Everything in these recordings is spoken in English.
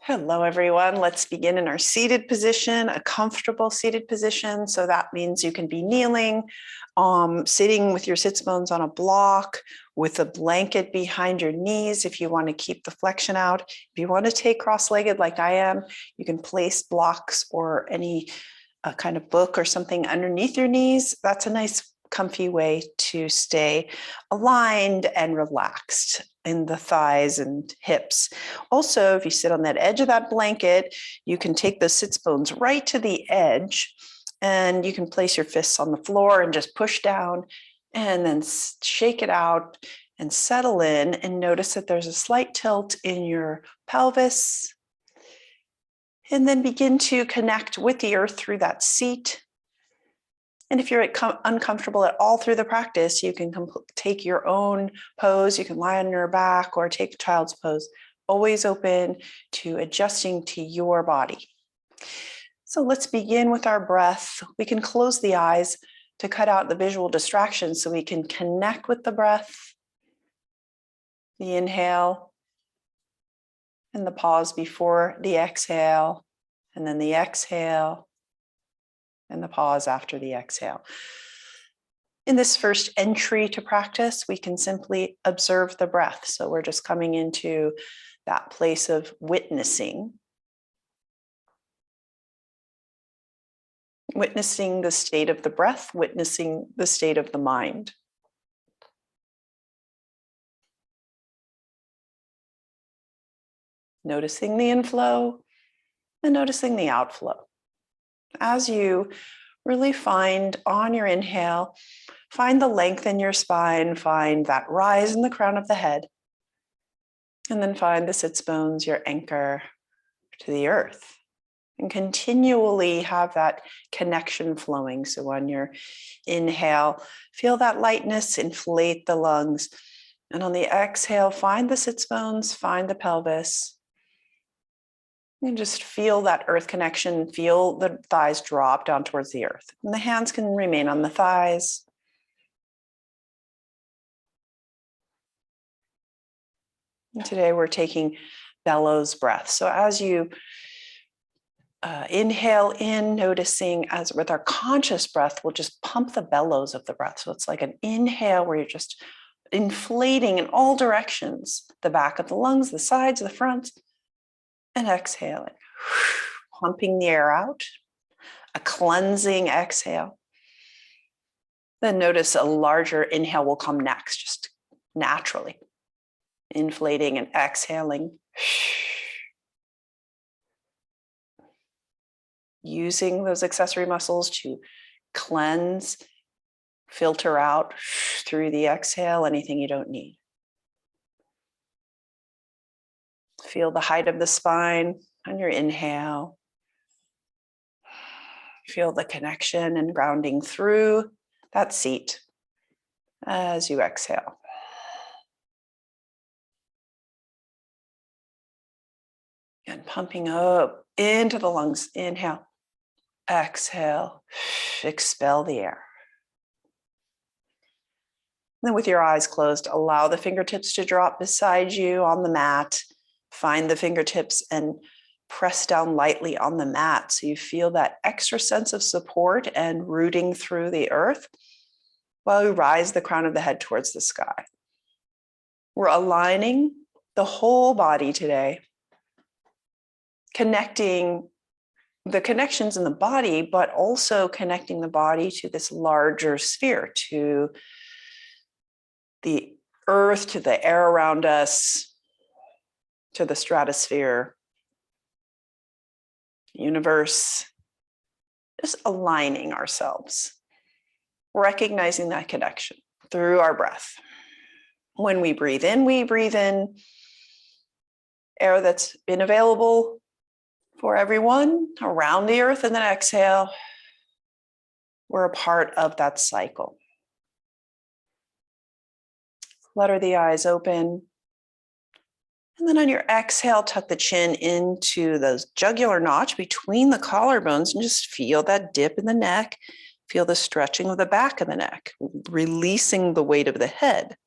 Hello, everyone. Let's begin in our seated position, a comfortable seated position. So that means you can be kneeling, sitting with your sits bones on a block with a blanket behind your knees if you want to keep the flexion out. If you want to take cross-legged like I am, you can place blocks or any kind of book or something underneath your knees. That's a nice comfy way to stay aligned and relaxed in the thighs and hips. Also, if you sit on that edge of that blanket, you can take those sits bones right to the edge and you can place your fists on the floor and just push down and then shake it out and settle in and notice that there's a slight tilt in your pelvis. And then begin to connect with the earth through that seat. And if you're uncomfortable at all through the practice, you can take your own pose. You can lie on your back or take a child's pose, always open to adjusting to your body. So let's begin with our breath. We can close the eyes to cut out the visual distractions so we can connect with the breath, the inhale, and the pause before the exhale, and then the exhale, and the pause after the exhale. In this first entry to practice, we can simply observe the breath. So we're just coming into that place of witnessing. Witnessing the state of the breath, witnessing the state of the mind. Noticing the inflow and noticing the outflow. As you really find on your inhale, find the length in your spine, find that rise in the crown of the head, and then find the sits bones, your anchor to the earth, and continually have that connection flowing. So on your inhale, feel that lightness, inflate the lungs, and on the exhale, find the sits bones, find the pelvis. And just feel that earth connection, feel the thighs drop down towards the earth. And the hands can remain on the thighs. And today we're taking bellows breath. So as you inhale in, noticing as with our conscious breath, we'll just pump the bellows of the breath. So it's like an inhale where you're just inflating in all directions, the back of the lungs, the sides, the front. And exhaling, pumping the air out, a cleansing exhale. Then notice a larger inhale will come next, just naturally. Inflating and exhaling. Using those accessory muscles to cleanse, filter out through the exhale anything you don't need. Feel the height of the spine on your inhale. Feel the connection and grounding through that seat as you exhale. And pumping up into the lungs. Inhale, exhale, expel the air. And then with your eyes closed, allow the fingertips to drop beside you on the mat. Find the fingertips and press down lightly on the mat so you feel that extra sense of support and rooting through the earth while you rise the crown of the head towards the sky. We're aligning the whole body today, connecting the connections in the body, but also connecting the body to this larger sphere, to the earth, to the air around us, to the stratosphere, universe, just aligning ourselves, recognizing that connection through our breath. When we breathe in air that's been available for everyone around the earth, and then exhale, we're a part of that cycle. Flutter the eyes open. And then on your exhale, tuck the chin into the jugular notch between the collarbones and just feel that dip in the neck. Feel the stretching of the back of the neck, releasing the weight of the head.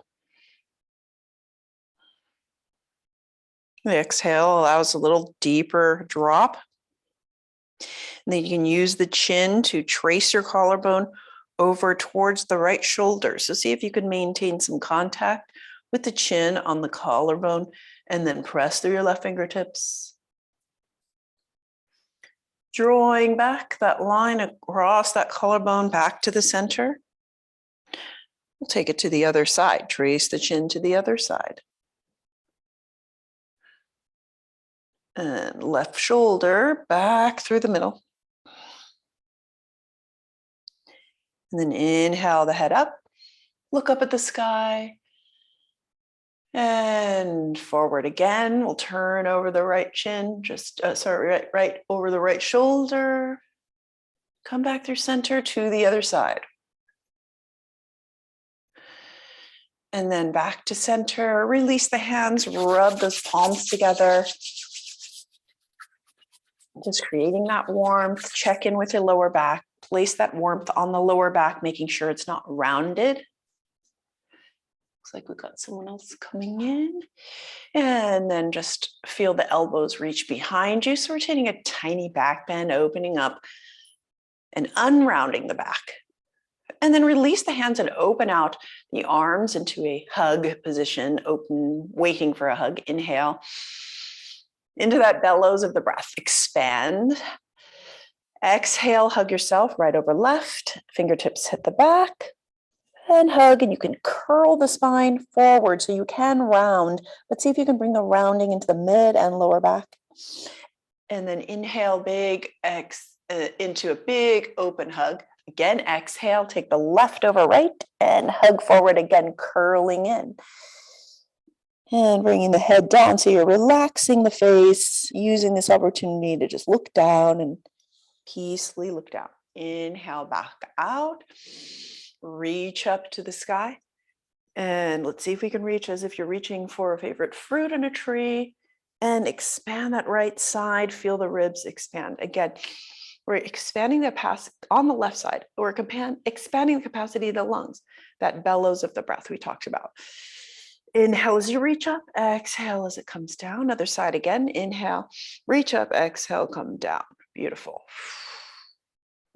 The exhale allows a little deeper drop. And then you can use the chin to trace your collarbone over towards the right shoulder. So see if you can maintain some contact with the chin on the collarbone and then press through your left fingertips. Drawing back that line across that collarbone back to the center. We'll take it to the other side. Trace the chin to the other side. And left shoulder back through the middle. And then inhale the head up. Look up at the sky. And forward again. We'll turn over the right chin. Right over the right shoulder. Come back through center to the other side. And then back to center. Release the hands. Rub those palms together. Just creating that warmth. Check in with your lower back. Place that warmth on the lower back, making sure it's not rounded. Looks like we've got someone else coming in. And then just feel the elbows reach behind you. So we're taking a tiny back bend, opening up and unrounding the back. And then release the hands and open out the arms into a hug position, open, waiting for a hug. Inhale into that bellows of the breath. Expand. Exhale, hug yourself right over left. Fingertips hit the back. And hug, and you can curl the spine forward so you can round. Let's see if you can bring the rounding into the mid and lower back. And then inhale big, into a big open hug. Again, exhale, take the left over right and hug forward again, curling in. And bringing the head down so you're relaxing the face, using this opportunity to just look down and peacefully look down. Inhale back out. Reach up to the sky. And let's see if we can reach as if you're reaching for a favorite fruit in a tree. And expand that right side. Feel the ribs expand. Again, we're expanding the capacity on the left side. We're expanding the capacity of the lungs. That bellows of the breath we talked about. Inhale as you reach up. Exhale as it comes down. Other side again. Inhale, reach up. Exhale, come down. Beautiful.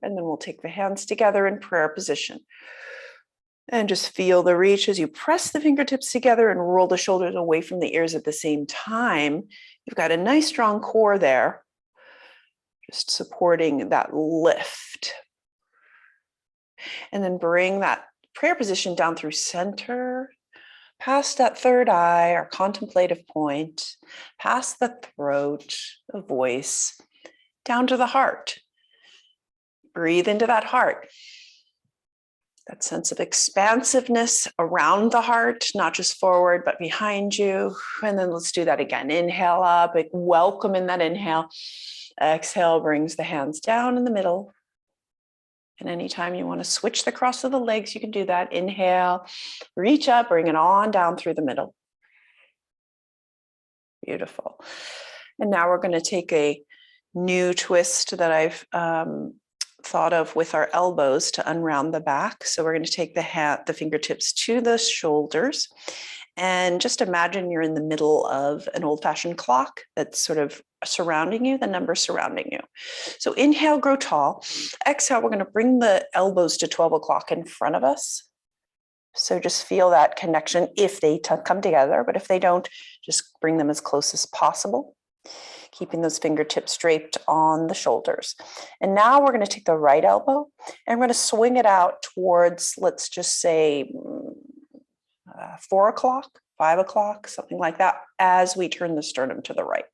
And then we'll take the hands together in prayer position. And just feel the reach as you press the fingertips together and roll the shoulders away from the ears at the same time. You've got a nice strong core there. Just supporting that lift. And then bring that prayer position down through center, past that third eye, our contemplative point, past the throat, the voice, down to the heart. Breathe into that heart. That sense of expansiveness around the heart, not just forward, but behind you. And then let's do that again. Inhale up, welcome in that inhale. Exhale brings the hands down in the middle. And anytime you want to switch the cross of the legs, you can do that. Inhale, reach up, bring it on down through the middle. Beautiful. And now we're going to take a new twist that I've thought of with our elbows to unround the back. So we're going to take the fingertips to the shoulders and just imagine you're in the middle of an old-fashioned clock that's sort of surrounding you, the numbers surrounding you. So inhale, grow tall. Exhale, we're going to bring the elbows to 12 o'clock in front of us. So just feel that connection if they come together, but if they don't, just bring them as close as possible. Keeping those fingertips draped on the shoulders. And now we're going to take the right elbow and we're going to swing it out towards, let's just say 4 o'clock, 5 o'clock, something like that, as we turn the sternum to the right.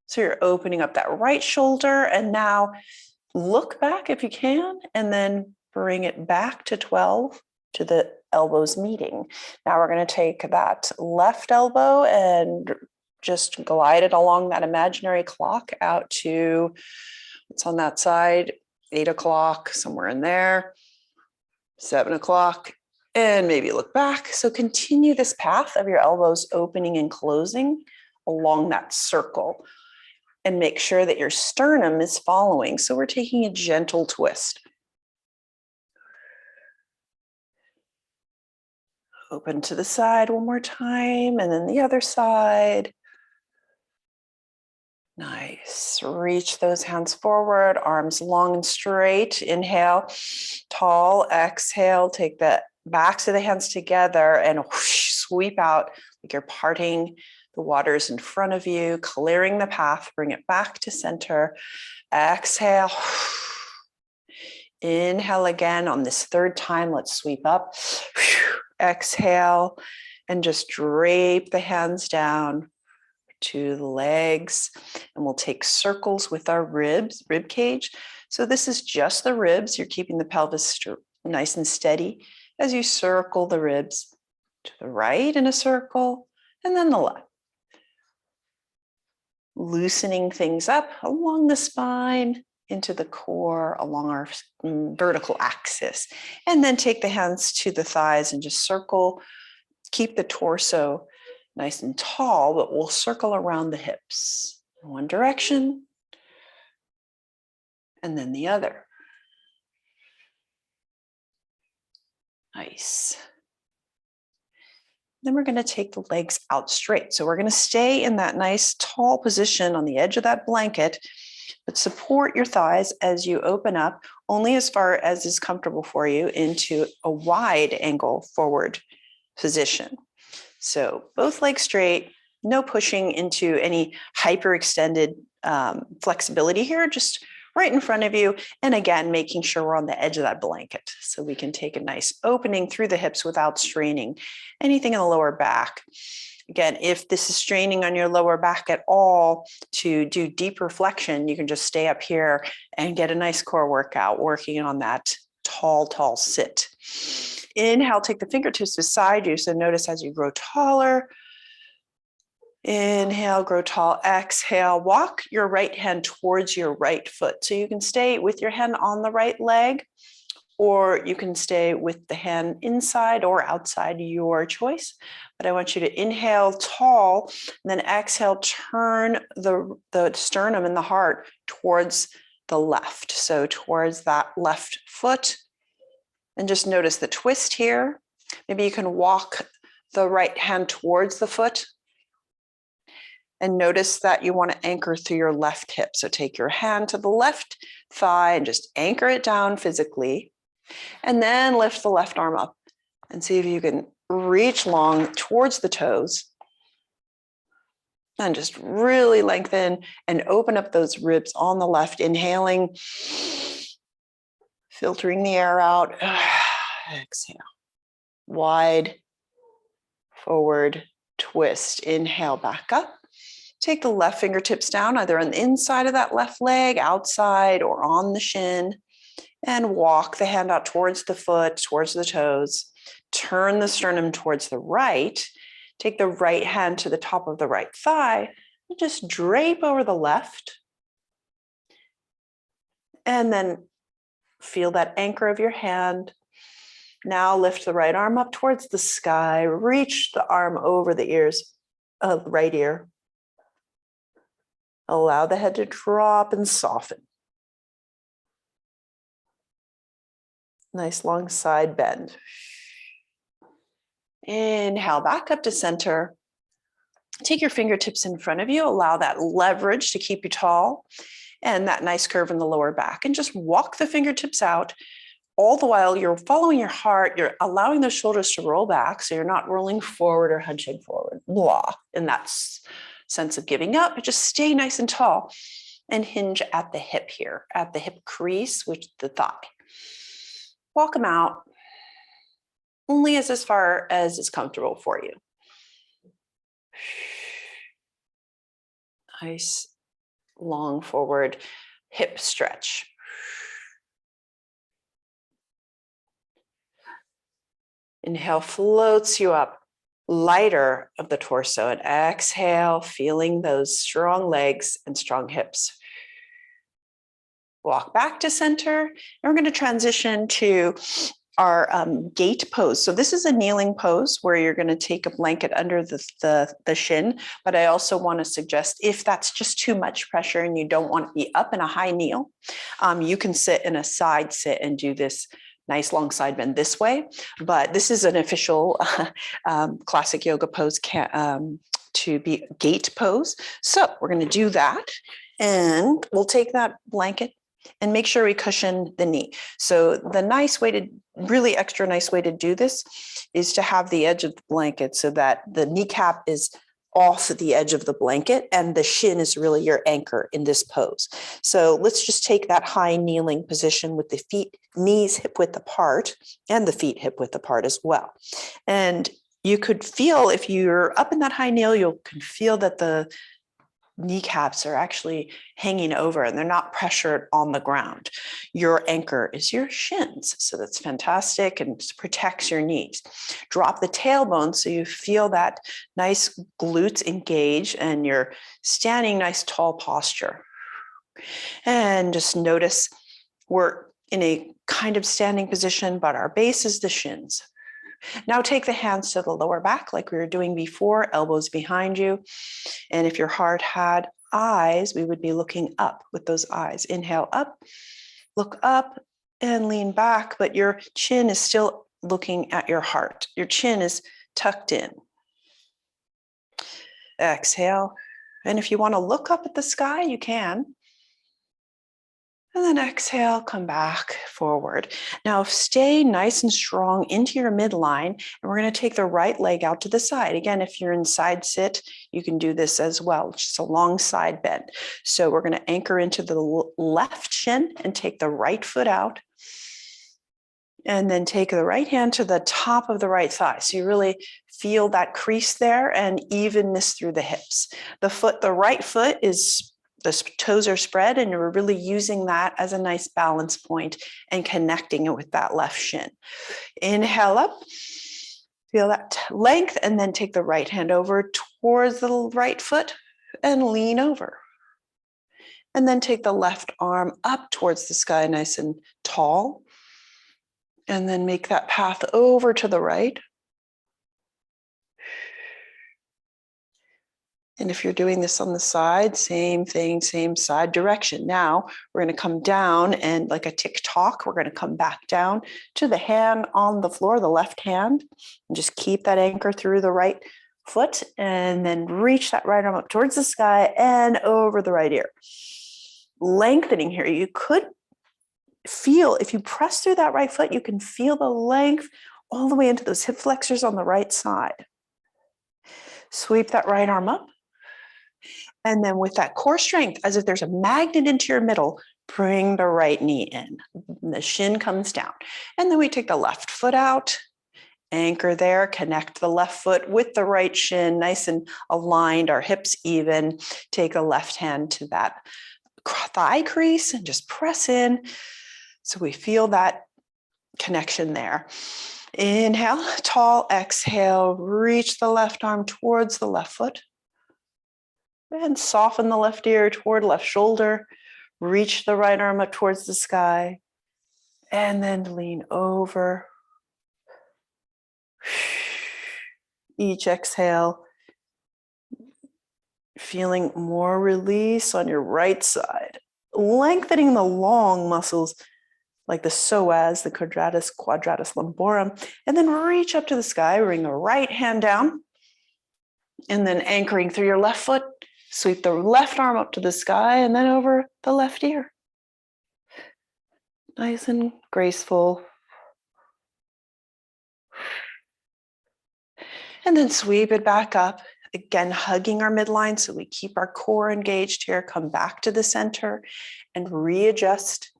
So you're opening up that right shoulder and now look back if you can, and then bring it back to 12 to the elbows meeting. Now we're going to take that left elbow and just glide it along that imaginary clock out to what's on that side, 8 o'clock, somewhere in there, 7 o'clock, and maybe look back. So continue this path of your elbows opening and closing along that circle and make sure that your sternum is following. So we're taking a gentle twist. Open to the side one more time, and then the other side. Nice. Reach those hands forward, arms long and straight. Inhale, tall. Exhale, take the backs of the hands together and whoosh, sweep out like you're parting the waters in front of you, clearing the path. Bring it back to center. Exhale. Inhale again. On this third time, let's sweep up. Exhale and just drape the hands down to the legs, and we'll take circles with our rib cage. So this is just the ribs. You're keeping the pelvis nice and steady as you circle the ribs to the right in a circle, and then the left. Loosening things up along the spine, into the core, along our vertical axis. And then take the hands to the thighs and just circle. Keep the torso nice and tall, but we'll circle around the hips. One direction, and then the other. Nice. Then we're going to take the legs out straight. So we're going to stay in that nice tall position on the edge of that blanket, but support your thighs as you open up only as far as is comfortable for you into a wide angle forward position. So both legs straight, no pushing into any hyperextended flexibility here, just right in front of you. And again, making sure we're on the edge of that blanket so we can take a nice opening through the hips without straining anything in the lower back. Again, if this is straining on your lower back at all to do deeper flexion, you can just stay up here and get a nice core workout working on that tall sit. Inhale, take the fingertips beside you. So notice as you grow taller. Inhale, grow tall. Exhale, walk your right hand towards your right foot. So you can stay with your hand on the right leg, or you can stay with the hand inside or outside, your choice. But I want you to inhale tall, and then exhale, turn the sternum and the heart towards the left. So towards that left foot. And just notice the twist here. Maybe you can walk the right hand towards the foot. And notice that you want to anchor through your left hip. So take your hand to the left thigh and just anchor it down physically. And then lift the left arm up and see if you can reach long towards the toes. And just really lengthen and open up those ribs on the left, inhaling. Filtering the air out. Exhale. Wide, forward, twist. Inhale, back up. Take the left fingertips down, either on the inside of that left leg, outside, or on the shin. And walk the hand out towards the foot, towards the toes. Turn the sternum towards the right. Take the right hand to the top of the right thigh. And just drape over the left. And then feel that anchor of your hand. Now lift the right arm up towards the sky. Reach the arm over the ears of the right ear. Allow the head to drop and soften. Nice long side bend. Inhale, back up to center. Take your fingertips in front of you. Allow that leverage to keep you tall. And that nice curve in the lower back, and just walk the fingertips out. All the while you're following your heart, you're allowing those shoulders to roll back, so you're not rolling forward or hunching forward, blah, in that sense of giving up, but just stay nice and tall and hinge at the hip here, at the hip crease with the thigh. Walk them out only as far as is comfortable for you. Nice. Long forward hip stretch. Inhale floats you up, lighter of the torso, and exhale, feeling those strong legs and strong hips. Walk back to center, and we're going to transition to our gait pose. So this is a kneeling pose where you're going to take a blanket under the shin, but I also want to suggest if that's just too much pressure and you don't want to be up in a high kneel, you can sit in a side sit and do this nice long side bend this way, but this is an official classic yoga pose to be Gait Pose. So we're going to do that, and we'll take that blanket and make sure we cushion the knee. So the really extra nice way to do this is to have the edge of the blanket so that the kneecap is off the edge of the blanket and the shin is really your anchor in this pose. So let's just take that high kneeling position with the knees hip width apart and the feet hip width apart as well. And you could feel, if you're up in that high kneel, you can feel that the kneecaps are actually hanging over and they're not pressured on the ground. Your anchor is your shins. So that's fantastic and protects your knees. Drop the tailbone so you feel that nice glutes engage and you're standing nice tall posture. And just notice we're in a kind of standing position, but our base is the shins. Now take the hands to the lower back like we were doing before, elbows behind you. And if your heart had eyes, we would be looking up with those eyes. Inhale up, look up and lean back, but your chin is still looking at your heart. Your chin is tucked in. Exhale. And if you want to look up at the sky, you can. And then exhale, come back forward. Now stay nice and strong into your midline. And we're going to take the right leg out to the side. Again, if you're in side sit, you can do this as well, just a long side bend. So we're going to anchor into the left shin and take the right foot out. And then take the right hand to the top of the right thigh. So you really feel that crease there and evenness through the hips. The right foot is, the toes are spread, and you're really using that as a nice balance point and connecting it with that left shin. Inhale up, feel that length, and then take the right hand over towards the right foot and lean over. And then take the left arm up towards the sky, nice and tall. And then make that path over to the right. And if you're doing this on the side, same thing, same side direction. Now we're going to come down and like a tick-tock, we're going to come back down to the hand on the floor, the left hand, and just keep that anchor through the right foot and then reach that right arm up towards the sky and over the right ear. Lengthening here. You could feel, if you press through that right foot, you can feel the length all the way into those hip flexors on the right side. Sweep that right arm up. And then with that core strength, as if there's a magnet into your middle, bring the right knee in. The shin comes down. And then we take the left foot out, anchor there, connect the left foot with the right shin, nice and aligned, our hips even. Take the left hand to that thigh crease and just press in. So we feel that connection there. Inhale, tall, exhale, reach the left arm towards the left foot. And soften the left ear toward left shoulder. Reach the right arm up towards the sky. And then lean over. Each exhale, feeling more release on your right side. Lengthening the long muscles like the psoas, the quadratus lumborum. And then reach up to the sky. Bring the right hand down. And then anchoring through your left foot. Sweep the left arm up to the sky and then over the left ear. Nice and graceful. And then sweep it back up. Again, hugging our midline so we keep our core engaged here. Come back to the center and readjust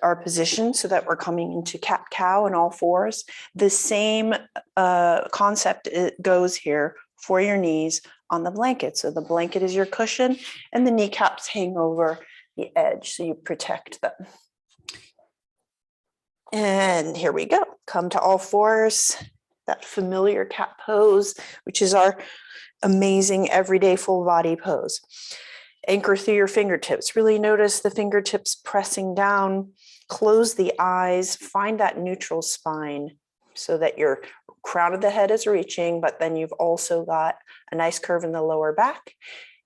our position so that we're coming into cat-cow and all fours. The same concept goes here for your knees on the blanket. So the blanket is your cushion and the kneecaps hang over the edge so you protect them. And here we go. Come to all fours, that familiar cat pose, which is our amazing everyday full body pose. Anchor through your fingertips. Really notice the fingertips pressing down. Close the eyes. Find that neutral spine so that your crown of the head is reaching, but then you've also got a nice curve in the lower back.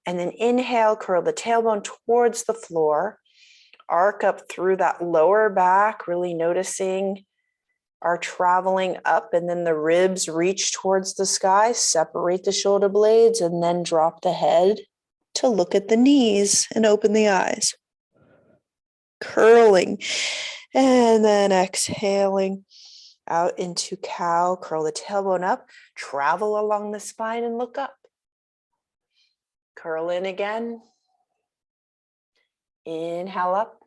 And then inhale, curl the tailbone towards the floor. Arc up through that lower back, really noticing are traveling up, and then the ribs reach towards the sky, separate the shoulder blades, and then drop the head to look at the knees and open the eyes. Curling, and then exhaling out into cow. Curl the tailbone up, travel along the spine and look up. Curl in again. Inhale up.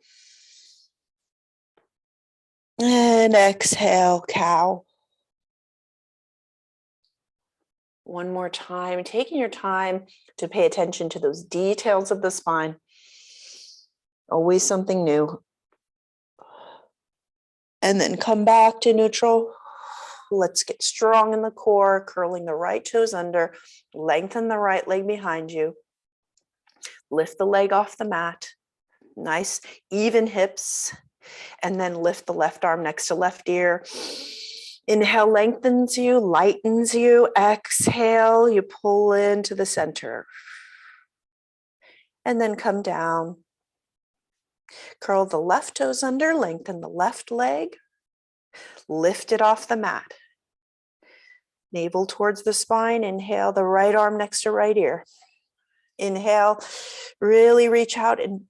And exhale, cow. One more time, taking your time to pay attention to those details of the spine. Always something new. And then come back to neutral. Let's get strong in the core, curling the right toes under, lengthen the right leg behind you. Lift the leg off the mat. Nice, even hips. And then lift the left arm next to left ear. Inhale, lengthens you, lightens you. Exhale, you pull into the center. And then come down. Curl the left toes under, lengthen the left leg. Lift it off the mat. Navel towards the spine. Inhale, the right arm next to right ear. Inhale, really reach out in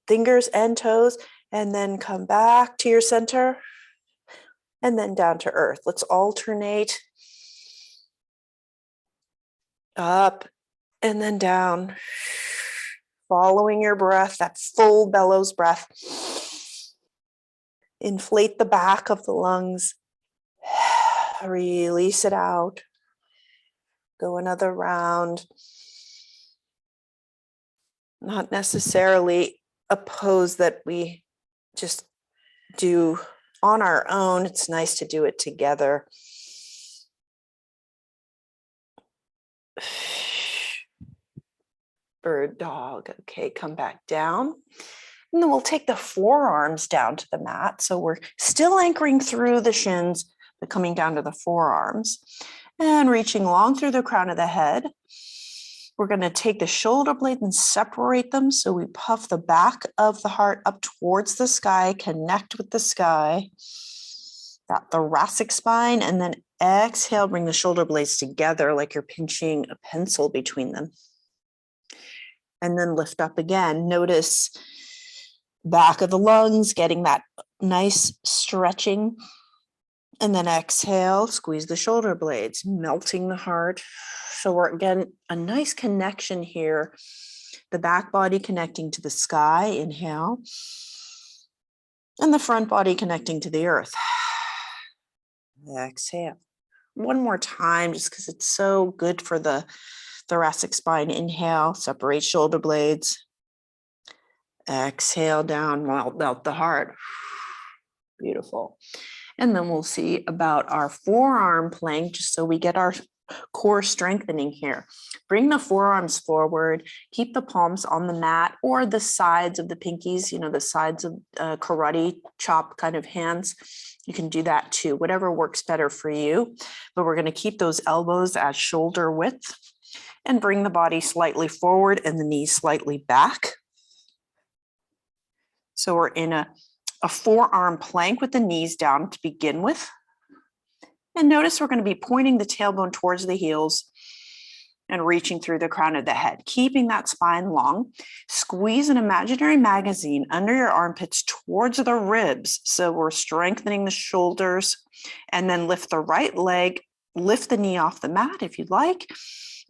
fingers and toes, and then come back to your center, and then down to earth. Let's alternate. Up and then down. Following your breath, that full bellows breath. Inflate the back of the lungs. Release it out. Go another round. Not necessarily a pose that we just do on our own. It's nice to do it together. Bird dog. Okay, come back down. And then we'll take the forearms down to the mat. So we're still anchoring through the shins, but coming down to the forearms and reaching long through the crown of the head. We're going to take the shoulder blades and separate them. So we puff the back of the heart up towards the sky, connect with the sky, that thoracic spine, and then exhale, bring the shoulder blades together like you're pinching a pencil between them. And then lift up again. Notice back of the lungs, getting that nice stretching. And then exhale, squeeze the shoulder blades, melting the heart. So we're, again, a nice connection here. The back body connecting to the sky, inhale. And the front body connecting to the earth. Exhale. One more time, just because it's so good for the thoracic spine. Inhale, separate shoulder blades. Exhale down, melt the heart. Beautiful. And then we'll see about our forearm plank, just so we get our core strengthening here. Bring the forearms forward, keep the palms on the mat or the sides of the pinkies, the sides of karate chop kind of hands. You can do that too, whatever works better for you. But we're going to keep those elbows at shoulder width and bring the body slightly forward and the knees slightly back. So we're in a forearm plank with the knees down to begin with. And notice we're going to be pointing the tailbone towards the heels and reaching through the crown of the head, keeping that spine long. Squeeze an imaginary magazine under your armpits towards the ribs. So we're strengthening the shoulders, and then lift the right leg, lift the knee off the mat if you'd like,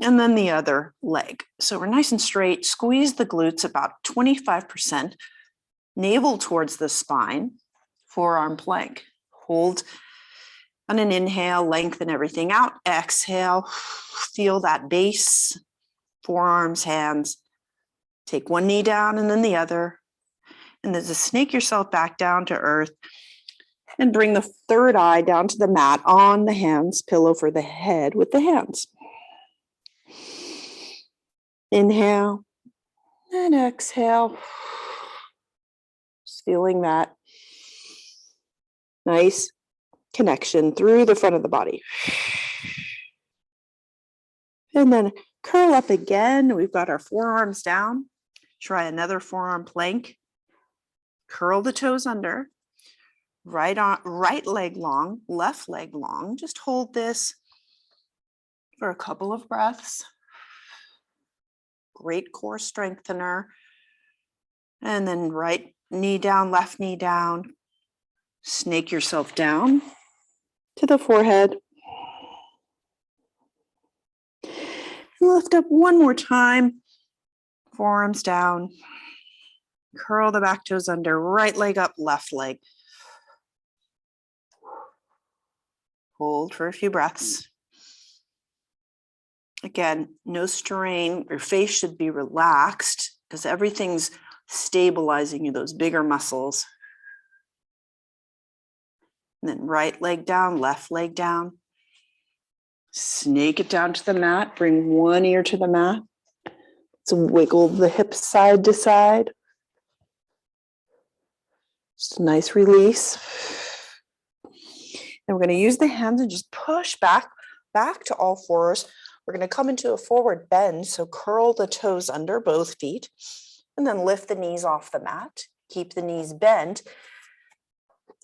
and then the other leg. So we're nice and straight. Squeeze the glutes about 25%. Navel towards the spine, forearm plank. Hold on an inhale, lengthen everything out. Exhale, feel that base, forearms, hands. Take one knee down and then the other. And then just snake yourself back down to earth and bring the third eye down to the mat on the hands, pillow for the head with the hands. Inhale and exhale. Feeling that nice connection through the front of the body. And then curl up again. We've got our forearms down. Try another forearm plank. Curl the toes under. right leg long, left leg long. Just hold this for a couple of breaths. Great core strengthener. And then right knee down, left knee down. Snake yourself down to the forehead. Lift up one more time. Forearms down. Curl the back toes under. Right leg up, left leg. Hold for a few breaths. Again, no strain. Your face should be relaxed because everything's stabilizing you, those bigger muscles. And then right leg down, left leg down. Snake it down to the mat. Bring one ear to the mat. Let's wiggle the hips side to side. Just a nice release. And we're going to use the hands and just push back to all fours. We're going to come into a forward bend. So curl the toes under both feet and then lift the knees off the mat. Keep the knees bent.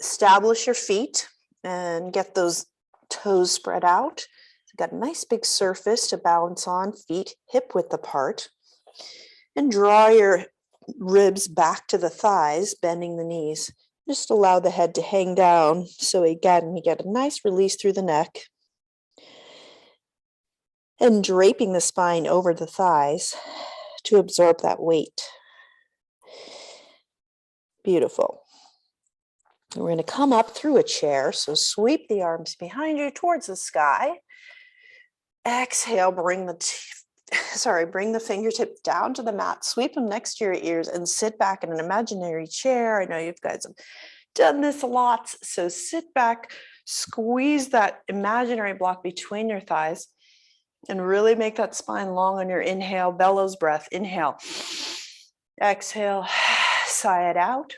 Establish your feet and get those toes spread out. You've got a nice big surface to balance on, feet hip width apart. And draw your ribs back to the thighs, bending the knees. Just allow the head to hang down. So again, you get a nice release through the neck. And draping the spine over the thighs to absorb that weight. Beautiful. And we're going to come up through a chair. So sweep the arms behind you towards the sky. Exhale, bring the fingertips down to the mat, sweep them next to your ears and sit back in an imaginary chair. I know you guys have done this a lot. So sit back, squeeze that imaginary block between your thighs and really make that spine long on your inhale, bellows breath. Inhale, exhale, sigh it out.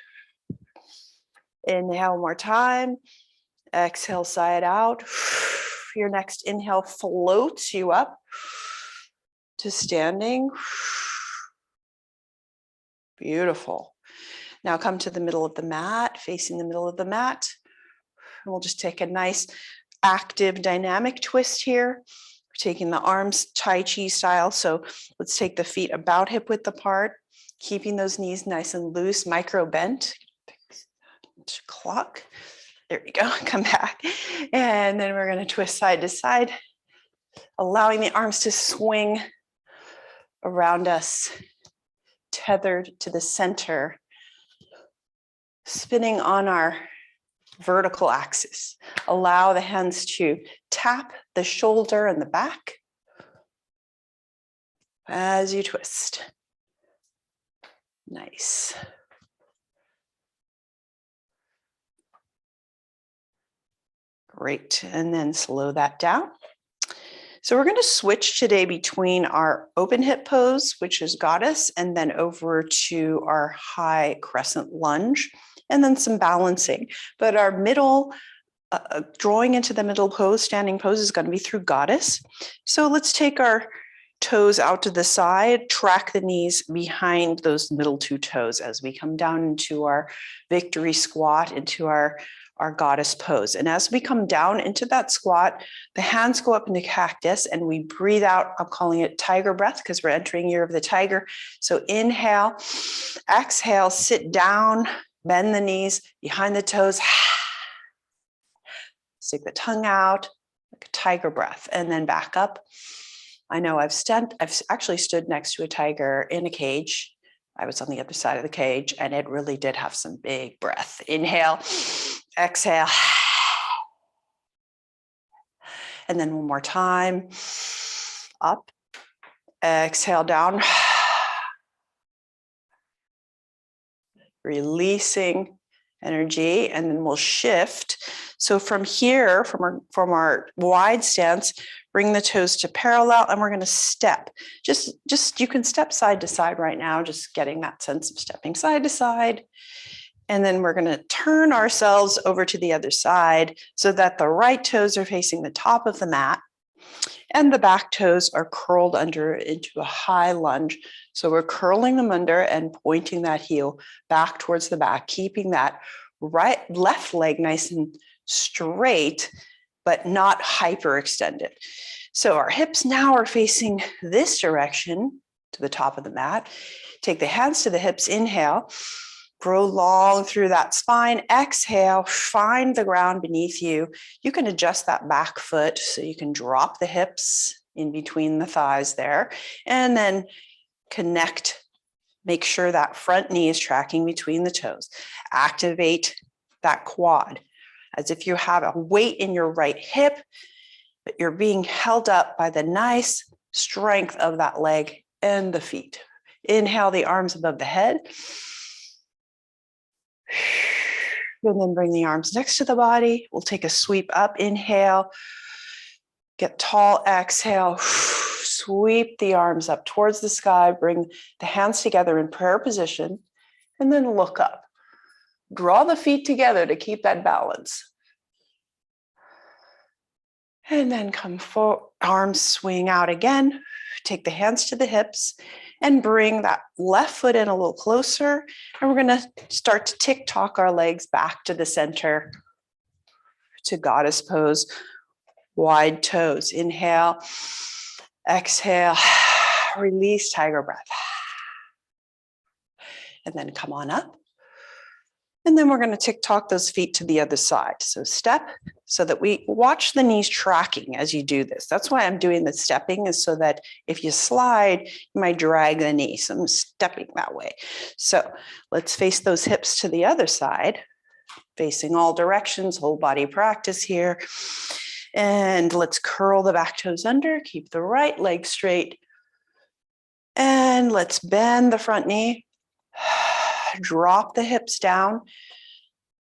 Inhale one more time. Exhale, sigh it out. Your next inhale floats you up to standing. Beautiful. Now come to the middle of the mat, facing the middle of the mat. And we'll just take a nice active dynamic twist here. We're taking the arms Tai Chi style. So let's take the feet about hip width apart, keeping those knees nice and loose, micro bent. Clock. There we go. Come back. And then we're going to twist side to side, allowing the arms to swing around us, tethered to the center, spinning on our vertical axis. Allow the hands to tap the shoulder and the back as you twist. Nice. Great. And then slow that down. So we're going to switch today between our open hip pose, which is goddess, and then over to our high crescent lunge, and then some balancing. But our middle, drawing into the middle pose, standing pose, is going to be through goddess. So let's take our toes out to the side, track the knees behind those middle two toes as we come down into our victory squat, into our goddess pose. And as we come down into that squat, the hands go up into cactus and we breathe out. I'm calling it tiger breath because we're entering year of the tiger. So inhale, exhale, sit down, bend the knees behind the toes. Stick the tongue out, like a tiger breath, and then back up. I know I've actually stood next to a tiger in a cage. I was on the other side of the cage and it really did have some big breath. Inhale, exhale. And then one more time. Up, exhale down. Releasing energy, and then we'll shift. So from here, from our wide stance, bring the toes to parallel, and we're going to step. Just you can step side to side right now, just getting that sense of stepping side to side. And then we're going to turn ourselves over to the other side so that the right toes are facing the top of the mat and the back toes are curled under into a high lunge. So we're curling them under and pointing that heel back towards the back, keeping that left leg nice and straight, but not hyperextended. So our hips now are facing this direction to the top of the mat. Take the hands to the hips, inhale, grow long through that spine, exhale, find the ground beneath you. You can adjust that back foot so you can drop the hips in between the thighs there, and then connect. Make sure that front knee is tracking between the toes. Activate that quad as if you have a weight in your right hip, but you're being held up by the nice strength of that leg and the feet. Inhale the arms above the head. And then bring the arms next to the body. We'll take a sweep up. Inhale. Get tall. Exhale. Sweep the arms up towards the sky. Bring the hands together in prayer position. And then look up. Draw the feet together to keep that balance. And then come forward. Arms swing out again. Take the hands to the hips and bring that left foot in a little closer. And we're going to start to tick-tock our legs back to the center to goddess pose. Wide toes. Inhale. Exhale. Release tiger breath. And then come on up. And then we're going to tick-tock those feet to the other side. So step so that we watch the knees tracking as you do this. That's why I'm doing the stepping, is so that if you slide, you might drag the knee. So I'm stepping that way. So let's face those hips to the other side, facing all directions, whole body practice here. And let's curl the back toes under, keep the right leg straight. And let's bend the front knee. Drop the hips down.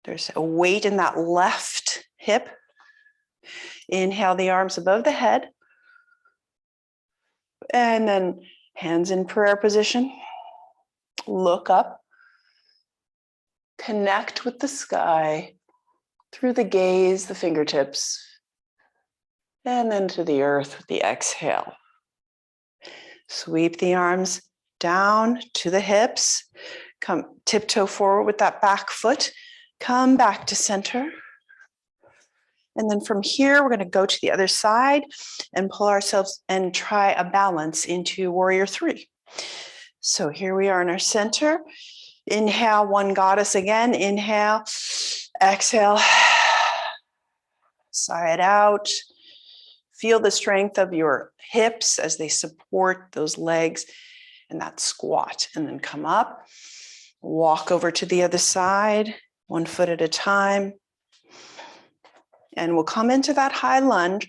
There's a weight in that left hip. Inhale the arms above the head. And then hands in prayer position. Look up. Connect with the sky through the gaze, the fingertips, and then to the earth with the exhale. Sweep the arms down to the hips. Come tiptoe forward with that back foot. Come back to center. And then from here, we're going to go to the other side and pull ourselves and try a balance into warrior three. So here we are in our center. Inhale, one goddess again. Inhale, exhale, sigh it out. Feel the strength of your hips as they support those legs and that squat. And then come up. Walk over to the other side, one foot at a time. And we'll come into that high lunge.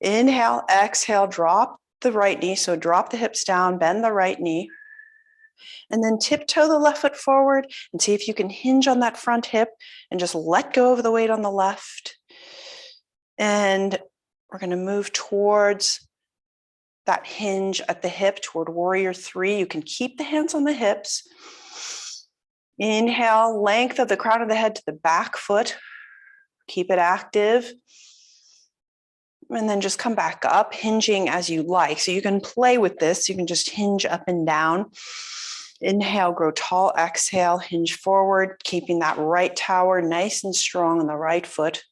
Inhale, exhale, drop the right knee. So drop the hips down, bend the right knee. And then tiptoe the left foot forward and see if you can hinge on that front hip and just let go of the weight on the left. And we're going to move towards that hinge at the hip toward warrior three. You can keep the hands on the hips. Inhale, length of the crown of the head to the back foot. Keep it active. And then just come back up, hinging as you like. So you can play with this. You can just hinge up and down. Inhale, grow tall. Exhale, hinge forward, keeping that right tower nice and strong on the right foot.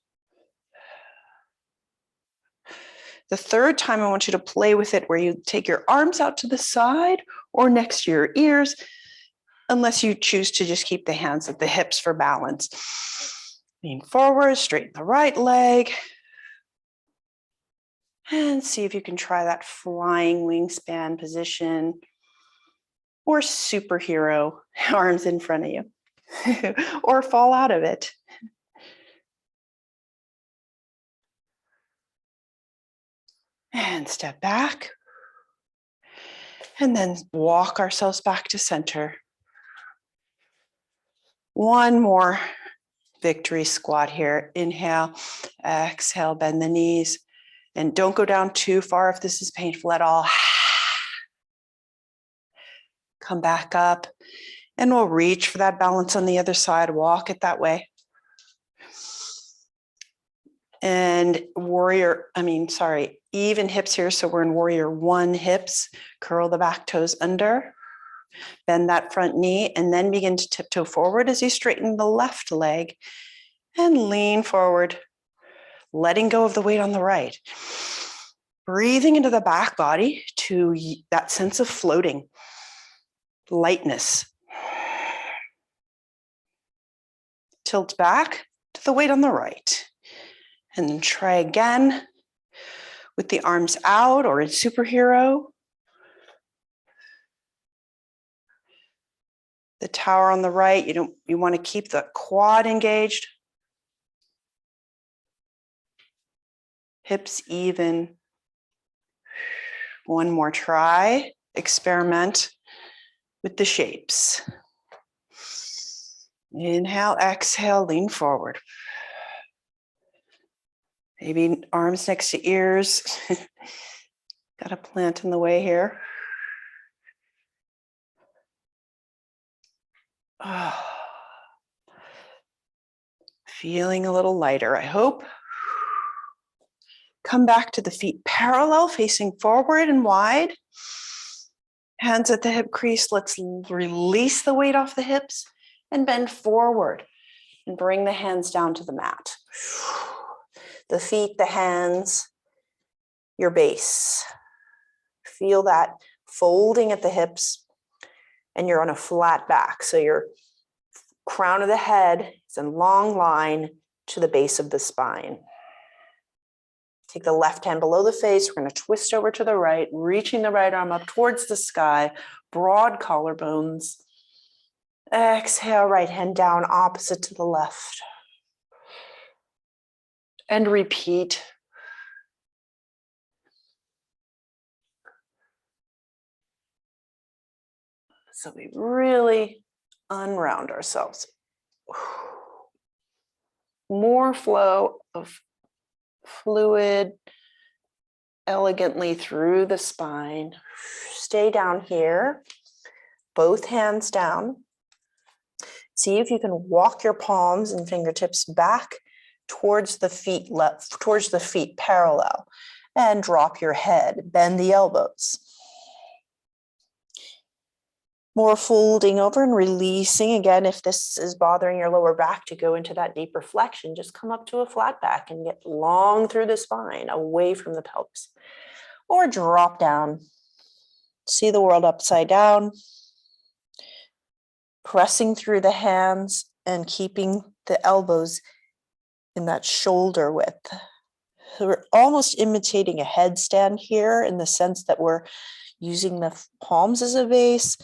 The third time, I want you to play with it where you take your arms out to the side or next to your ears, unless you choose to just keep the hands at the hips for balance. Lean forward, straighten the right leg. And see if you can try that flying wingspan position or superhero, arms in front of you, or fall out of it. And step back. And then walk ourselves back to center. One more victory squat here. Inhale, exhale, bend the knees. And don't go down too far if this is painful at all. Come back up. And we'll reach for that balance on the other side. Walk it that way. And even hips here. So we're in warrior one hips. Curl the back toes under. Bend that front knee and then begin to tiptoe forward as you straighten the left leg and lean forward, letting go of the weight on the right. Breathing into the back body to that sense of floating, lightness. Tilt back to the weight on the right. And then try again with the arms out or in superhero. The tower on the right, you want to keep the quad engaged. Hips even. One more try. Experiment with the shapes. Inhale, exhale, lean forward. Maybe arms next to ears. Got a plant in the way here. Oh. Feeling a little lighter, I hope. Come back to the feet parallel, facing forward and wide. Hands at the hip crease. Let's release the weight off the hips and bend forward and bring the hands down to the mat. The feet, the hands, your base. Feel that folding at the hips, and you're on a flat back. So your crown of the head is in long line to the base of the spine. Take the left hand below the face. We're going to twist over to the right, reaching the right arm up towards the sky, broad collarbones. Exhale, right hand down, opposite to the left. And repeat. So we really unround ourselves. More flow of fluid elegantly through the spine. Stay down here, both hands down. See if you can walk your palms and fingertips back towards the feet parallel, and drop your head, bend the elbows. More folding over and releasing. Again, if this is bothering your lower back to go into that deeper flexion, just come up to a flat back and get long through the spine, away from the pelvis. Or drop down. See the world upside down. Pressing through the hands and keeping the elbows in that shoulder width. We're almost imitating a headstand here in the sense that we're using the palms as a base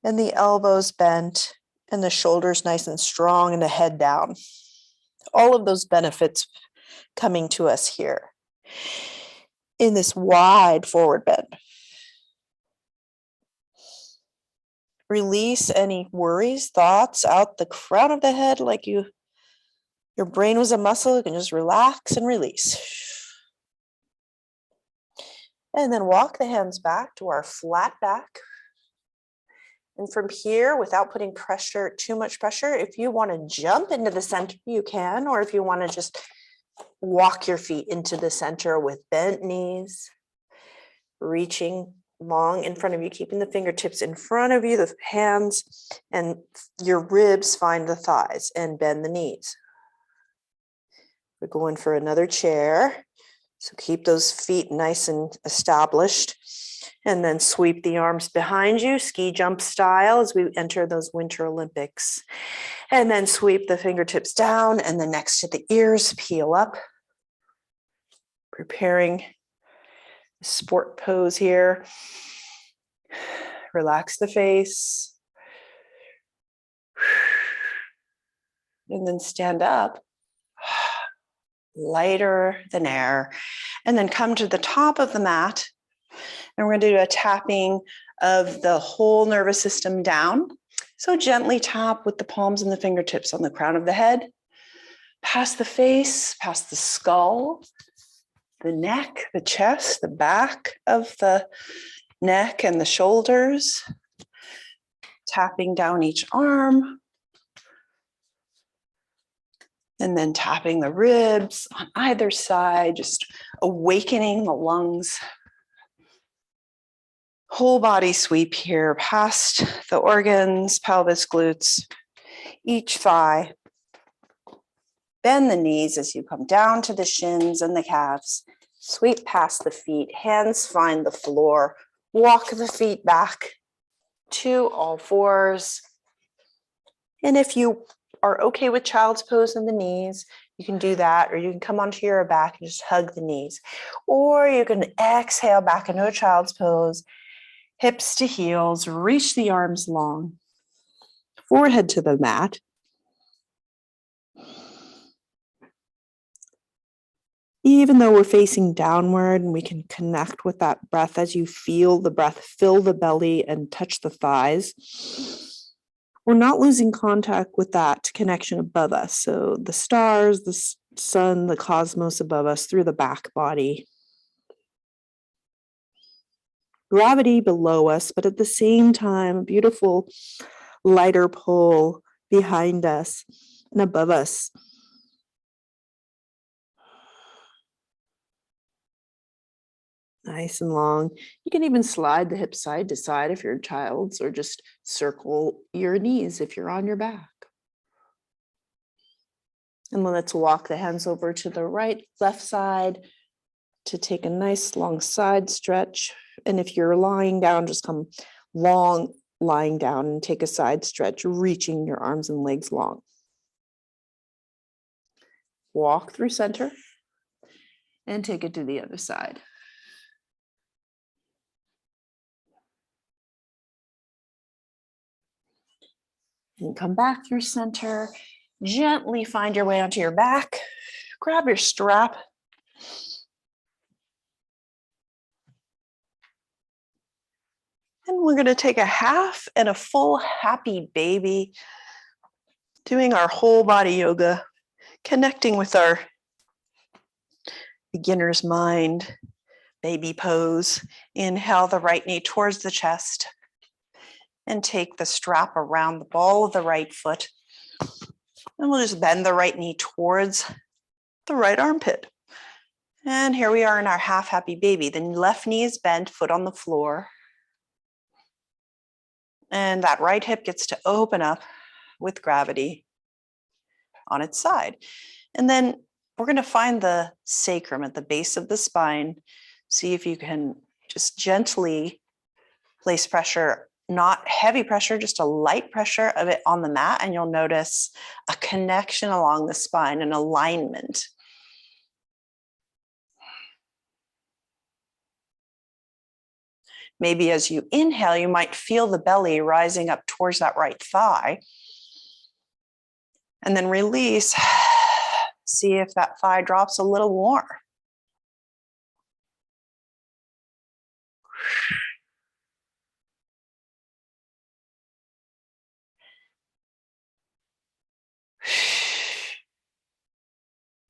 and the elbows bent and the shoulders nice and strong and the head down. All of those benefits coming to us here in this wide forward bend. Release any worries, thoughts out the crown of the head like your brain was a muscle. You can just relax and release. And then walk the hands back to our flat back. And from here, without putting pressure, too much pressure, if you want to jump into the center, you can, or if you want to just walk your feet into the center with bent knees, reaching long in front of you, keeping the fingertips in front of you, the hands and your ribs find the thighs, and bend the knees. We're going for another chair. So keep those feet nice and established. And then sweep the arms behind you, ski jump style, as we enter those Winter Olympics. And then sweep the fingertips down, and then next to the ears, peel up. Preparing sport pose here. Relax the face. And then stand up. Lighter than air. And then come to the top of the mat. And we're going to do a tapping of the whole nervous system down. So gently tap with the palms and the fingertips on the crown of the head, past the face, past the skull, the neck, the chest, the back of the neck and the shoulders, tapping down each arm, and then tapping the ribs on either side, just awakening the lungs. Whole body sweep here, past the organs, pelvis, glutes, each thigh. Bend the knees as you come down to the shins and the calves. Sweep past the feet, hands find the floor. Walk the feet back to all fours. And if you are okay with child's pose in the knees, you can do that, or you can come onto your back and just hug the knees. Or you can exhale back into a child's pose, hips to heels, reach the arms long, forehead to the mat. Even though we're facing downward, and we can connect with that breath as you feel the breath fill the belly and touch the thighs. We're not losing contact with that connection above us. So the stars, the sun, the cosmos above us through the back body. Gravity below us, but at the same time, a beautiful lighter pole behind us and above us. Nice and long. You can even slide the hips side to side if you're child's, or just circle your knees if you're on your back. And then let's walk the hands over to the right, left side to take a nice long side stretch. And if you're lying down, just come long lying down and take a side stretch, reaching your arms and legs long. Walk through center and take it to the other side. And come back through center. Gently find your way onto your back. Grab your strap. And we're going to take a half and a full happy baby, doing our whole body yoga, connecting with our beginner's mind, baby pose. Inhale the right knee towards the chest and take the strap around the ball of the right foot. And we'll just bend the right knee towards the right armpit. And here we are in our half happy baby. The left knee is bent, foot on the floor. And that right hip gets to open up with gravity on its side. And then we're going to find the sacrum at the base of the spine. See if you can just gently place pressure, not heavy pressure, just a light pressure of it on the mat. And you'll notice a connection along the spine, an alignment. Maybe as you inhale, you might feel the belly rising up towards that right thigh. And then release. See if that thigh drops a little more.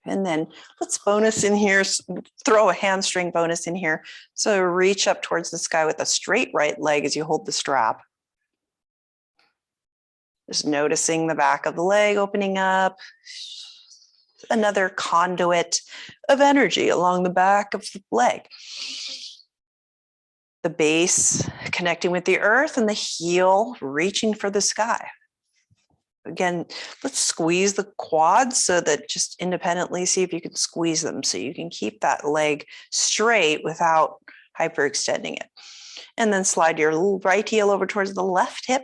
And then let's bonus in here, throw a hamstring bonus in here. So reach up towards the sky with a straight right leg as you hold the strap. Just noticing the back of the leg opening up. Another conduit of energy along the back of the leg. The base connecting with the earth and the heel reaching for the sky. Again, let's squeeze the quads so that just independently see if you can squeeze them so you can keep that leg straight without hyperextending it. And then slide your right heel over towards the left hip.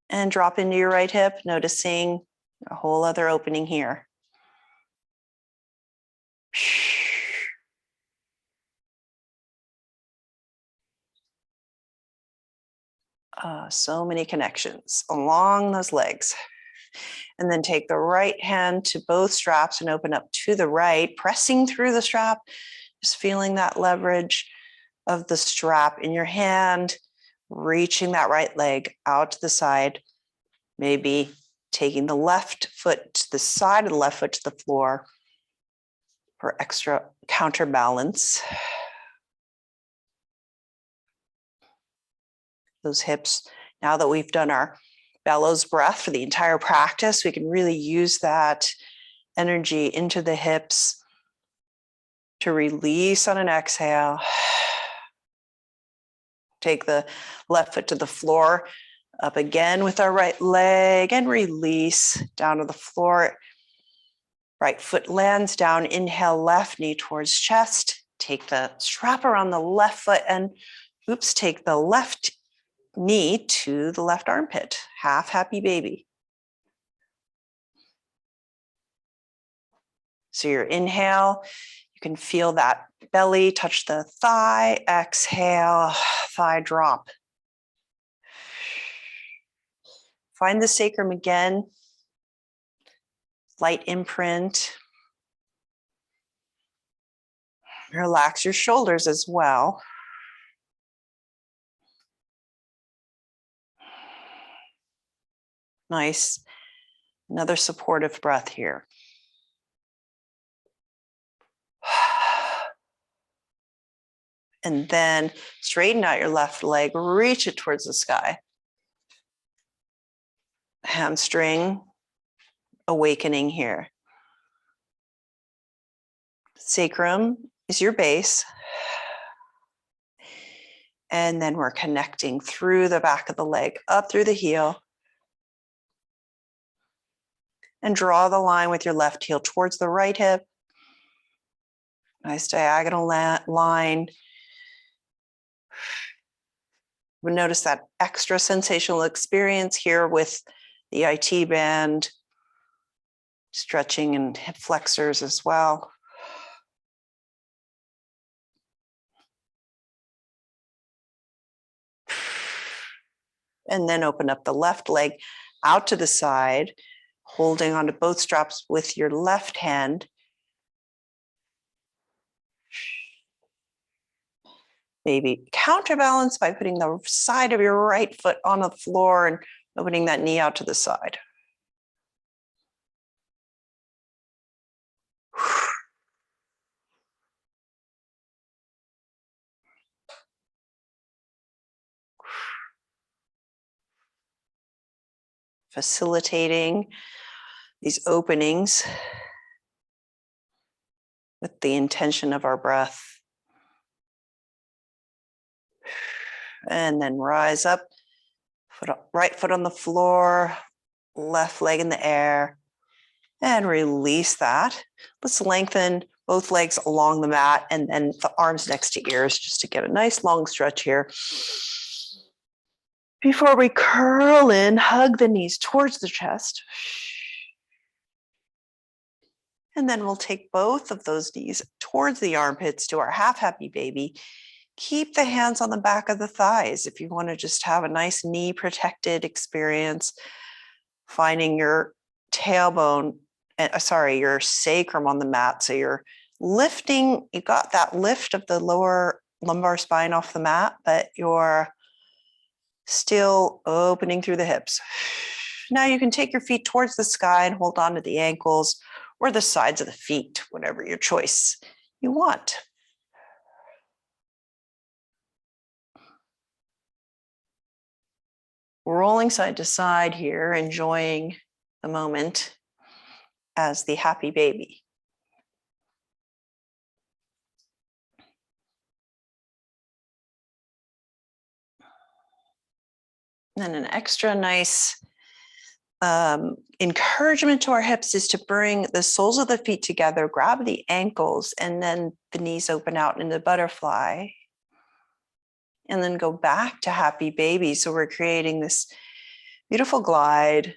And drop into your right hip, noticing a whole other opening here. So many connections along those legs. And then take the right hand to both straps and open up to the right, pressing through the strap, just feeling that leverage of the strap in your hand, reaching that right leg out to the side, maybe taking the left foot to the side of the left foot to the floor for extra counterbalance. Those hips, now that we've done our bellows breath for the entire practice, we can really use that energy into the hips to release on an exhale. Take the left foot to the floor, up again with our right leg, and release down to the floor. Right foot lands down, inhale, left knee towards chest. Take the strap around the left foot and take the left knee to the left armpit. Half happy baby. So your inhale, you can feel that belly touch the thigh. Exhale, thigh drop. Find the sacrum again. Light imprint. Relax your shoulders as well. Nice. Another supportive breath here. And then straighten out your left leg, reach it towards the sky. Hamstring awakening here. Sacrum is your base. And then we're connecting through the back of the leg, up through the heel. And draw the line with your left heel towards the right hip. Nice diagonal line. We notice that extra sensational experience here with the IT band, stretching and hip flexors as well. And then open up the left leg out to the side, holding onto both straps with your left hand. Maybe counterbalance by putting the side of your right foot on the floor and opening that knee out to the side. Facilitating these openings with the intention of our breath. And then rise up, right foot on the floor, left leg in the air, and release that. Let's lengthen both legs along the mat and then the arms next to ears just to get a nice long stretch here. Before we curl in, hug the knees towards the chest. And then we'll take both of those knees towards the armpits to our half happy baby. Keep the hands on the back of the thighs if you want to just have a nice knee protected experience. Finding your tailbone, your sacrum on the mat. So you're lifting, you got that lift of the lower lumbar spine off the mat, but you're still opening through the hips. Now you can take your feet towards the sky and hold on to the ankles or the sides of the feet, whatever your choice you want. Rolling side to side here, enjoying the moment as the happy baby. And an extra nice encouragement to our hips is to bring the soles of the feet together, grab the ankles, and then the knees open out into butterfly. And then go back to happy baby. So we're creating this beautiful glide,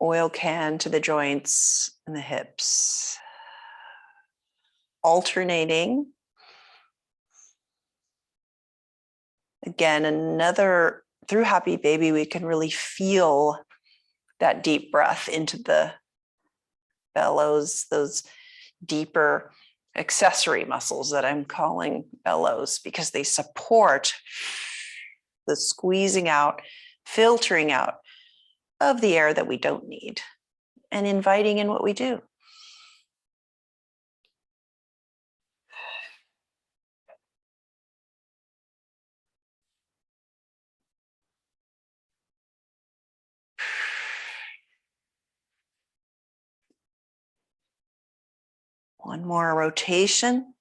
oil can to the joints and the hips. Alternating. Again, through happy baby, we can really feel that deep breath into the bellows, those deeper accessory muscles that I'm calling bellows, because they support the squeezing out, filtering out of the air that we don't need and inviting in what we do. One more rotation.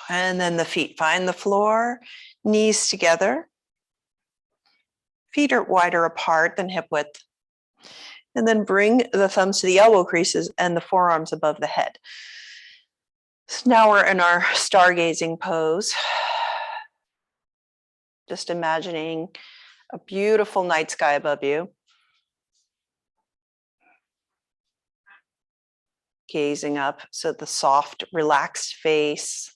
And then the feet find the floor, knees together. Feet are wider apart than hip width. And then bring the thumbs to the elbow creases and the forearms above the head. So now we're in our stargazing pose. Just imagining a beautiful night sky above you. Gazing up, so the soft, relaxed face.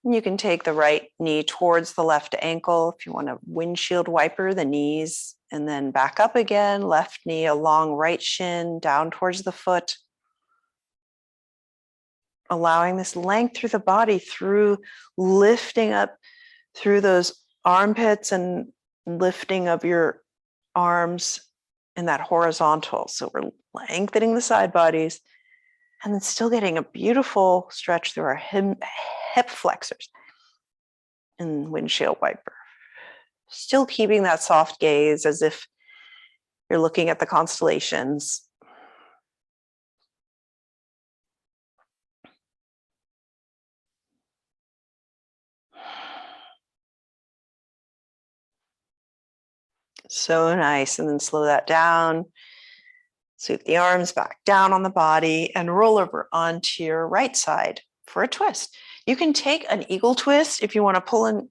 You can take the right knee towards the left ankle. If you want to windshield wiper the knees, and then back up again, left knee along right shin, down towards the foot. Allowing this length through the body, through lifting up through those armpits and lifting of your arms in that horizontal. So we're lengthening the side bodies and then still getting a beautiful stretch through our hip flexors and windshield wiper. Still keeping that soft gaze as if you're looking at the constellations. So nice. And then slow that down. Sweep the arms back down on the body and roll over onto your right side for a twist. You can take an eagle twist if you want to pull in,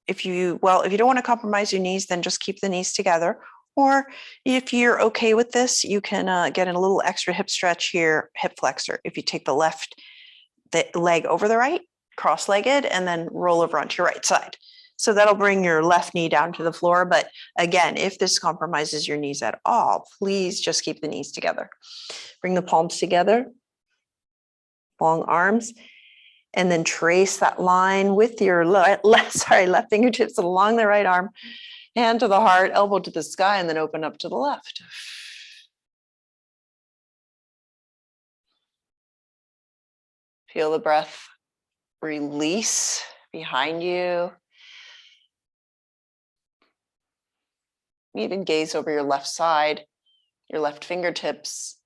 if you don't want to compromise your knees, then just keep the knees together. Or if you're okay with this, you can get in a little extra hip stretch here, hip flexor. If you take the leg over the right, cross-legged, and then roll over onto your right side. So that'll bring your left knee down to the floor. But again, if this compromises your knees at all, please just keep the knees together. Bring the palms together, long arms, and then trace that line with your left fingertips along the right arm, hand to the heart, elbow to the sky, and then open up to the left. Feel the breath release behind you. Even gaze over your left side, your left fingertips.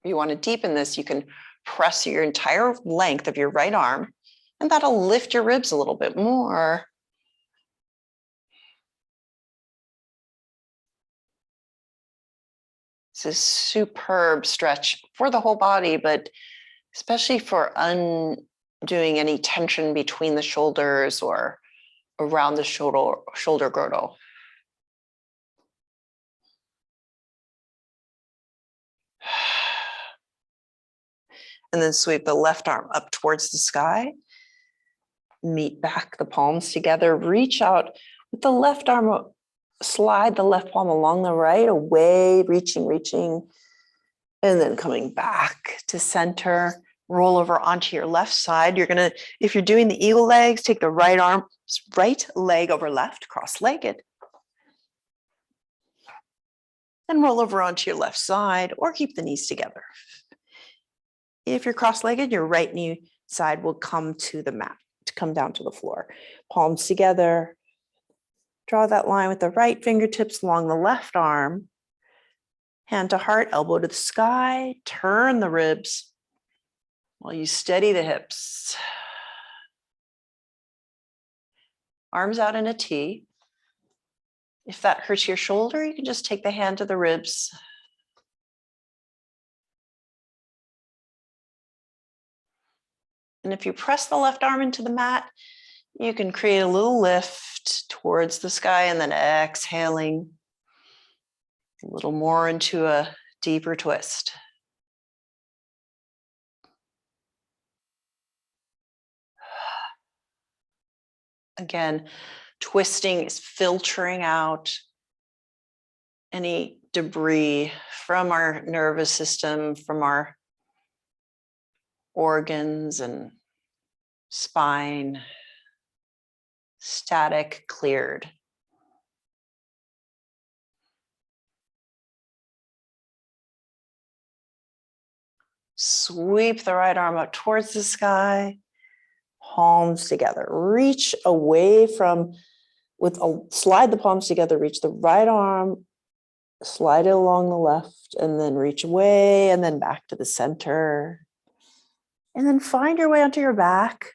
If you want to deepen this, you can press your entire length of your right arm, and that'll lift your ribs a little bit more. It's a superb stretch for the whole body, but especially for undoing any tension between the shoulders or around the shoulder girdle. And then sweep the left arm up towards the sky. Meet back the palms together. Reach out with the left arm. Slide the left palm along the right, away, reaching. And then coming back to center. Roll over onto your left side. You're going to, if you're doing the eagle legs, take the right leg over left, cross-legged. Then roll over onto your left side or keep the knees together. If you're cross-legged, your right knee side will come to the mat, to come down to the floor. Palms together. Draw that line with the right fingertips along the left arm. Hand to heart, elbow to the sky. Turn the ribs while you steady the hips. Arms out in a T. If that hurts your shoulder, you can just take the hand to the ribs. And if you press the left arm into the mat, you can create a little lift towards the sky and then exhaling a little more into a deeper twist. Again, twisting is filtering out any debris from our nervous system, from our organs and spine. Static cleared. Sweep the right arm up towards the sky, palms together. Reach away from slide the palms together, reach the right arm, slide it along the left, and then reach away, and then back to the center. And then find your way onto your back,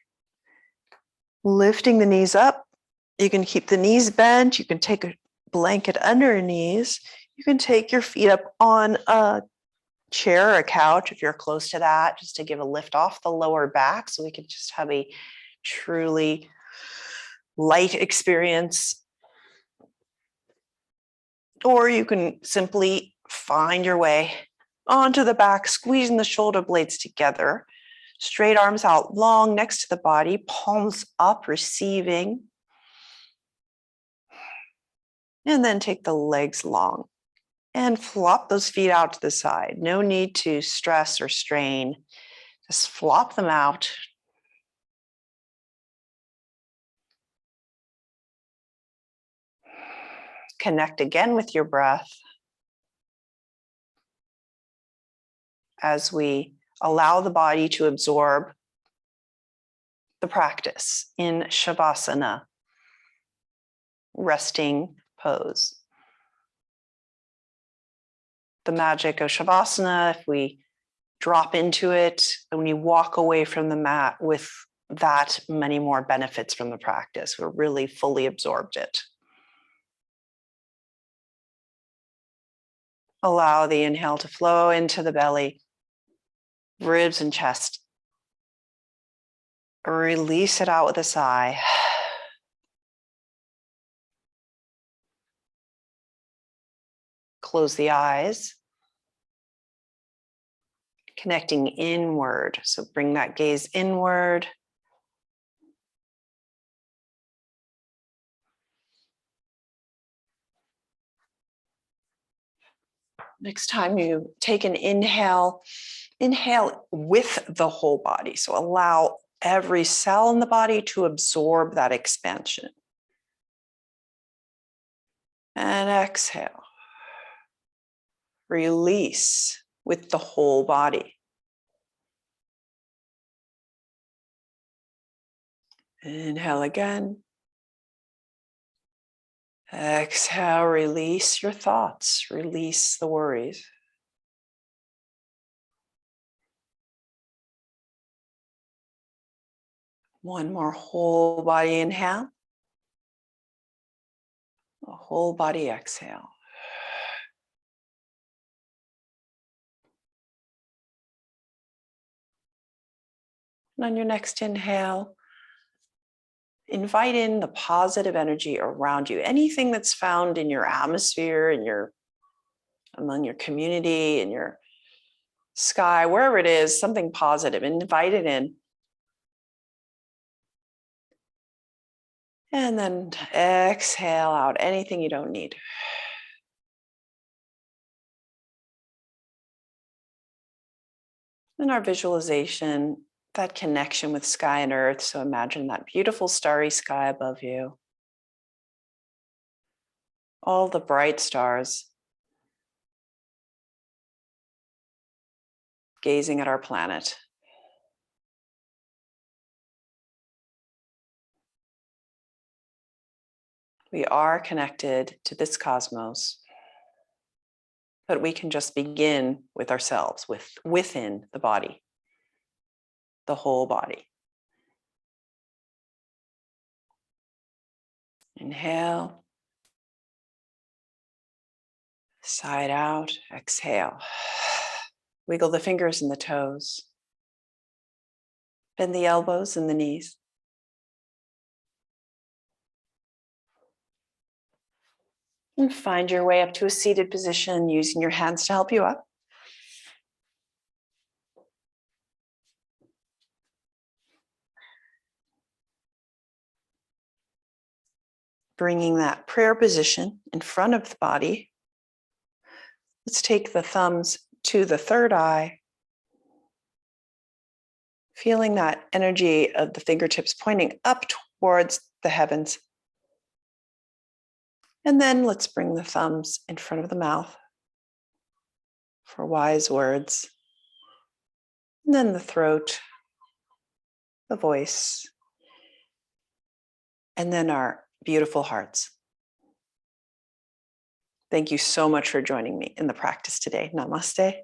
lifting the knees up. You can keep the knees bent. You can take a blanket under your knees. You can take your feet up on a chair or a couch if you're close to that, just to give a lift off the lower back so we can just have a truly light experience. Or you can simply find your way onto the back, squeezing the shoulder blades together, straight arms out long next to the body, palms up, receiving. And then take the legs long and flop those feet out to the side. No need to stress or strain. Just flop them out. Connect again with your breath as we allow the body to absorb the practice in Savasana, resting pose. The magic of Savasana, if we drop into it and we walk away from the mat with that many more benefits from the practice, we're really fully absorbed it. Allow the inhale to flow into the belly, ribs and chest. Release it out with a sigh. Close the eyes. Connecting inward. So bring that gaze inward. Next time you take an inhale, inhale with the whole body. So allow every cell in the body to absorb that expansion. And exhale. Release with the whole body. Inhale again. Exhale, release your thoughts, release the worries. One more whole body inhale. A whole body exhale. And on your next inhale, invite in the positive energy around you. Anything that's found in your atmosphere, among your community, in your sky, wherever it is, something positive, invite it in. And then exhale out anything you don't need. In our visualization, that connection with sky and earth. So imagine that beautiful starry sky above you. All the bright stars gazing at our planet. We are connected to this cosmos, but we can just begin with ourselves, within the body, the whole body. Inhale, side out, exhale. Wiggle the fingers and the toes. Bend the elbows and the knees. And find your way up to a seated position using your hands to help you up. Bringing that prayer position in front of the body. Let's take the thumbs to the third eye. Feeling that energy of the fingertips pointing up towards the heavens. And then let's bring the thumbs in front of the mouth for wise words. And then the throat, the voice. And then our beautiful hearts. Thank you so much for joining me in the practice today. Namaste.